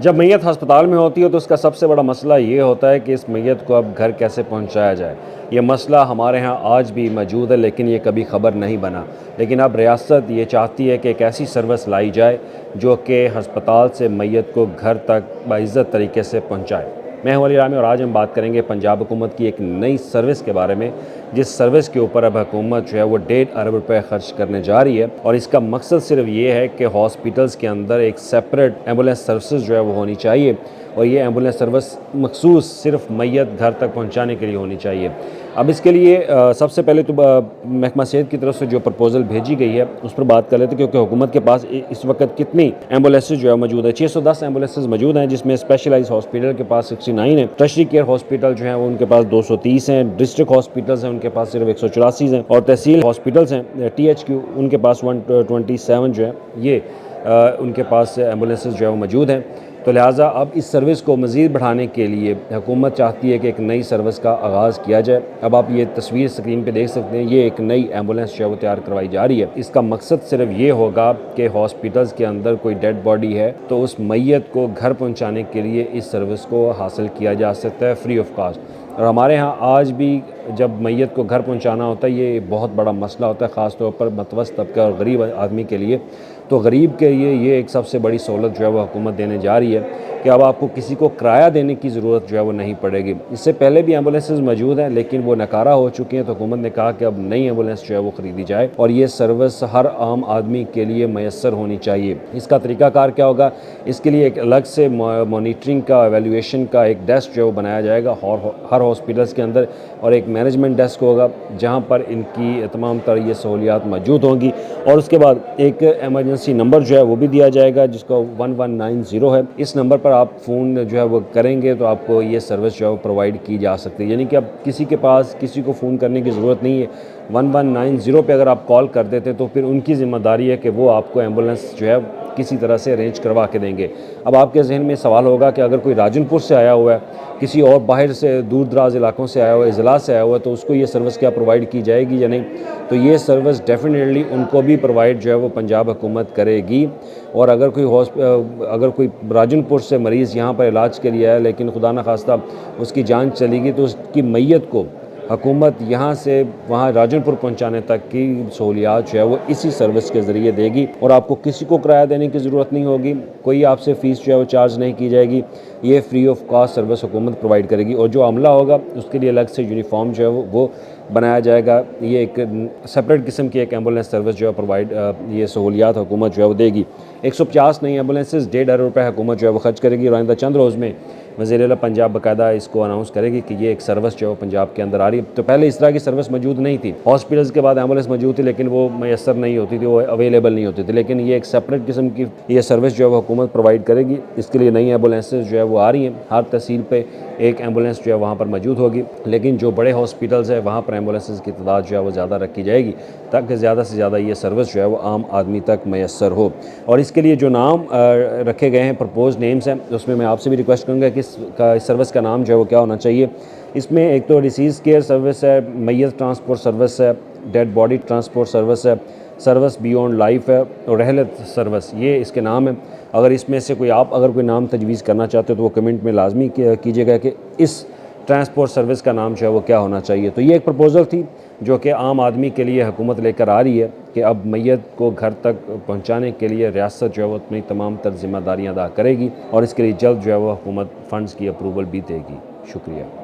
जब मैयत अस्पताल में होती है तो उसका सबसे बड़ा मसला ये होता है कि इस मैयत को अब घर कैसे पहुंचाया जाए। ये मसला हमारे यहाँ आज भी मौजूद है, लेकिन ये कभी ख़बर नहीं बना। लेकिन अब रियासत ये चाहती है कि एक ऐसी सर्विस लाई जाए जो कि हस्पताल से मैयत को घर तक बाइज़्ज़त तरीके से पहुँचाए। मैं हूं अली रामी और आज हम बात करेंगे पंजाब हुकूमत की एक नई सर्विस के बारे में, जिस सर्विस के ऊपर अब हुकूमत जो है वो 1.5 अरब रुपए खर्च करने जा रही है। और इसका मकसद सिर्फ ये है कि हॉस्पिटल्स के अंदर एक सेपरेट एम्बुलेंस सर्विस जो है वो होनी चाहिए, और ये एम्बुलेंस सर्विस मखसूस सिर्फ मैयत घर तक पहुँचाने के लिए होनी चाहिए। अब इसके लिए सबसे पहले तो महकमा सेहत की तरफ से जो प्रपोज़ल भेजी गई है उस पर बात कर लेते हैं, क्योंकि हुकूमत के पास इस वक्त कितनी एम्बुलेंसेज जो है मौजूद है। 610 एम्बुलेंसेज मौजूद हैं, जिसमें स्पेशलाइज हॉस्पिटल के पास 69 है, टर्शरी केयर हॉस्पिटल जो है वो उनके पास 230 हैं, डिस्ट्रिक्ट हॉस्पिटल्स हैं उनके पास सिर्फ 184 हैं, और तहसील हॉस्पिटल्स हैं THQ उनके पास 127 जो है ये उनके पास एम्बुलेंसेज जो है वो मौजूद हैं। तो लिहाजा अब इस सर्विस को मज़ीद बढ़ाने के लिए हुकूमत चाहती है कि एक नई सर्विस का आगाज़ किया जाए। अब आप ये तस्वीर स्क्रीन पे देख सकते हैं, ये एक नई एम्बुलेंस जो है वो तैयार करवाई जा रही है। इसका मकसद सिर्फ ये होगा कि हॉस्पिटल्स के अंदर कोई डेड बॉडी है तो उस मैयत को घर पहुँचाने के लिए इस सर्विस को हासिल किया जा सकता है फ्री ऑफ कास्ट। और हमारे यहाँ आज भी जब मैयत को घर पहुँचाना होता है ये बहुत बड़ा मसला होता है, ख़ास तौर पर मतवसत तबके और गरीब आदमी के लिए। तो गरीब के लिए ये एक सबसे बड़ी सहूलत जो है वो हुकूमत देने जा रही है कि अब आपको किसी को किराया देने की ज़रूरत जो है वो नहीं पड़ेगी। इससे पहले भी एम्बुलेंसेज मौजूद हैं लेकिन वो नकारा हो चुकी हैं, तो हुकूमत ने कहा कि अब नई एम्बुलेंस जो है वो ख़रीदी जाए और ये सर्विस हर आम आदमी के लिए मैसर होनी चाहिए। इसका तरीक़ाकार क्या होगा, इसके लिए एक अलग से मॉनिटरिंग का, एवेल्यूएशन का एक डेस्क जो है वो बनाया जाएगा हर हॉस्पिटल्स के अंदर, और एक मैनेजमेंट डेस्क होगा जहाँ पर इनकी तमाम तरह ये सहूलियात मौजूद होंगी। और उसके बाद एक इमरजेंसी नंबर जो है वो भी दिया जाएगा जिसका 1190 है। इस नंबर पर आप फ़ोन जो है वो करेंगे तो आपको ये सर्विस जो है वो प्रोवाइड की जा सकती है। यानी कि अब किसी के पास किसी को फ़ोन करने की ज़रूरत नहीं है। 1190 पे अगर आप कॉल कर देते तो फिर उनकी ज़िम्मेदारी है कि वो आपको एम्बुलेंस जो है किसी तरह से अरेंज करवा के देंगे। अब आपके जहन में सवाल होगा कि अगर कोई राजनपुर से आया हुआ है, किसी और बाहर से दूर दराज इलाकों से आया हुआ है, ज़िला से आया हुआ है, तो उसको ये सर्विस क्या प्रोवाइड की जाएगी या नहीं? तो ये सर्विस डेफिनेटली उनको भी प्रोवाइड जो है वो पंजाब हुकूमत करेगी। और अगर कोई राजनपुर से मरीज़ यहाँ पर इलाज के लिए आया लेकिन खुदा न खास्ता उसकी जान चली गई, तो उसकी मैयत को हुकूमत यहाँ से वहाँ राजनपुर पहुँचाने तक की सहूलियात जो है वो इसी सर्विस के ज़रिए देगी, और आपको किसी को किराया देने की ज़रूरत नहीं होगी, कोई आपसे फ़ीस जो है वो चार्ज नहीं की जाएगी। ये फ्री ऑफ कॉस्ट सर्विस हुकूमत प्रोवाइड करेगी, और जो अमला होगा उसके लिए अलग से यूनिफॉर्म जो है वो बनाया जाएगा। ये एक सेपरेट किस्म की एक एम्बुलेंस सर्विस जो है प्रोवाइड ये सहूलियात हुकूमत जो है वो देगी। 150 नई एम्बुलेंसेज 1.5 अरब रुपये हुकूमत जो है वो खर्च करेगी, और आइंदा चंद रोज़ में वज़ीर-ए-आला पंजाब बाकायदा इसको अनाउंस करेगी कि ये एक सर्विस जो है पंजाब के अंदर आ रही है। तो पहले इस तरह की सर्विस मौजूद नहीं थी, हॉस्पिटल्स के बाद एम्बुलेंस मौजूद थी लेकिन वो मैसर नहीं होती थी, वो अवेलेबल नहीं होती थी। लेकिन ये एक सेपरेट किस्म की ये सर्विस जो है वो हुकूमत प्रोवाइड करेगी। इसके लिए नई एम्बुलेंसेज जो है वो आ रही हैं, हर तहसील पे एक एम्बुलेंस जो है वहाँ पर मौजूद होगी। लेकिन जो बड़े हॉस्पिटल्स है वहाँ पर एम्बुलेंसेज की तादाद जो है वो ज़्यादा रखी जाएगी ताकि ज़्यादा से ज़्यादा ये सर्विस जो है वो आम आदमी तक मैसर हो। और इसके लिए जो नाम रखे गए हैं, प्रपोज नेम्स हैं, उसमें मैं आपसे भी रिक्वेस्ट करूँगा कि इस सर्विस का नाम जो है वो क्या होना चाहिए। इसमें एक तो डिसीज़ केयर सर्विस है, मैयत ट्रांसपोर्ट सर्विस है, डेड बॉडी ट्रांसपोर्ट सर्विस है, सर्विस बियॉन्ड लाइफ है, और रहलत सर्विस, ये इसके नाम है। अगर इसमें से अगर कोई नाम तजवीज़ करना चाहते हो तो वो कमेंट में लाजमी कीजिएगा कि इस ट्रांसपोर्ट सर्विस का नाम जो है वो क्या होना चाहिए। तो ये एक प्रपोज़ल थी जो कि आम आदमी के लिए हुकूमत लेकर आ रही है कि अब मैयत को घर तक पहुंचाने के लिए रियासत जो है वो अपनी तमाम तर जिम्मेदारियाँ अदा करेगी, और इसके लिए जल्द जो है वो हुकूमत फ़ंड्स की अप्रूवल भी देगी। शुक्रिया।